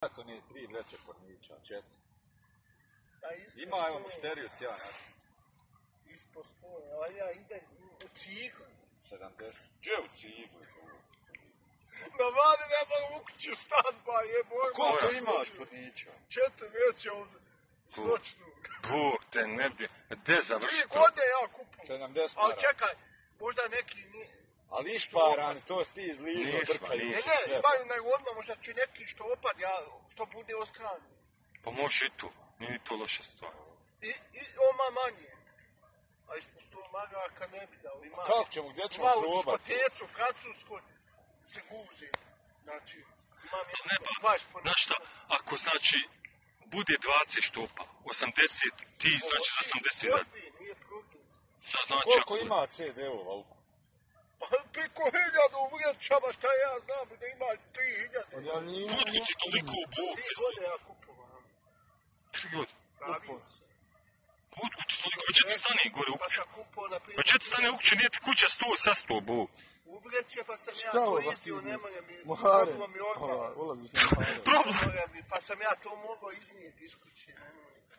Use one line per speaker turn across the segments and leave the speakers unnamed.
To nije 3 vreće pornića, 4. Ima evo mušteriju tja,
ispod 100, a ja idem u ciglu.
70. Gdje u ciglu?
Na vadi nema u kuću stan, ba jeboj.
Koliko imaš pornića?
4 vreće od stočnog.
Bog te ne bi, gdje završi
3 godine ja kupujem.
70 para.
Ali čekaj, možda neki nije.
Ali išparan, to si ti izlizo, drkaju
Ne,
se
ne,
sve.
imaju nego odmah, možda će neki što opad, ja, što bude ostrani.
Pa može i to, nije to loša stvar.
I oma manje. A ispod 100 maraka ne bi dao. Ima,
Kako ćemo, gdje ćemo
ima u
probati?
diskotecu, francuskoj, se guzi. Znači, imam
Ne pa, znaš šta, ako znači bude 20 štopa, 80, ti znači za 80 dana.
Nije problem.
Šta znači
Koliko
ako...
ima CD-ova u?
Preko 1000 vrećama, šta ja znam da ima 3000.
Kutku ti toliko u Bog,
3 godine ja kupovam.
3 godine.
Pravim se.
Kutku ti toliko, pa će ti stane gore u
Pa
kuću.
sam kupao, na primjer,
Pa će ti stane u kuću, nije ti kuća 100 sa 100, Bog.
u vreće, pa sam ja
Šta ovo
koristio,
vas
nemanja mi,
Mohare,
moglo mi odmah.
ulaziš na Mohare.
Problem.
Pa sam ja to mogao iznijeti iz kuće.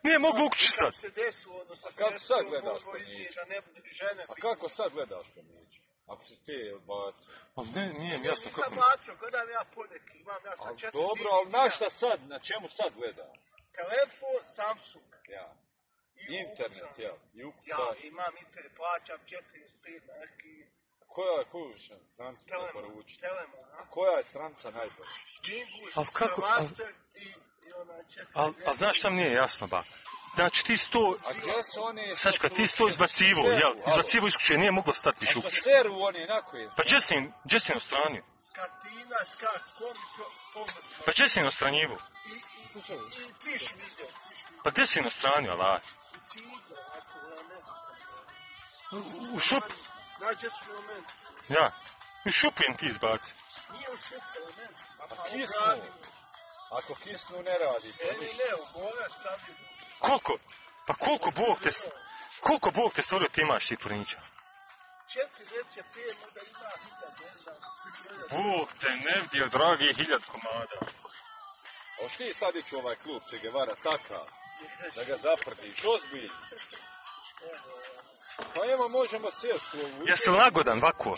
Nije mogu u kuću
Kad
stati.
se desilo, ono sa
kako
sestrom,
sad gledaš
mogao
po
iznijeti
njih?
da ne bude žene.
A kako sad gledaš pornića? Ako se te odbaci.
Ali nije mi jasno
Nisam
kako...
plaćao, gledam ja poneki, imam ja sa 4
Dobro, ali na šta sad, na čemu sad gledaš?
Telefon, Samsung.
Ja.
I
Internet,
ukucam.
ja. I
Ja
ukucaš.
imam internet, plaćam 45 marki.
Koju strancu da poručiti?
Telemon, a?
Koja je stranca najbolja?
Gingus,
Ali kako-
Master i ona 4.
Ali znaš šta mi nije jasno, ba? Znači ti 100...
A gdje su oni...
Sačka, ti 100 izbacivo, jel? Izbacivo iz kuće, nije moglo stati više u
A
kuću.
za seru oni nakon.
Pa gdje si ostranio?
Skatina, skak, komit.
Pa gdje si ostranjivo?
I piš video.
Pa gdje si ostranio, ala?
I cigla, ako ja ne znam.
U šup?
Nađe su moment.
Ja. U šupu im ti izbaci.
Nije u šup element.
Pa kisnu. Ako kisnu ne radi.
Ne, u gore stavljaju.
Koliko? Pa koliko Bog te stvorio ti imaš ti pornića?
4 vreće, 5, možda ima 1000, ne znam.
Bog te ne vidio, dragi, 1000 komada.
Oš ti sad ići u ovaj klub Che Guevara takav, da ga zaprdiš, ozbiljno. Pa evo možemo sjesti u ovu.
Jesi lagodan, vako?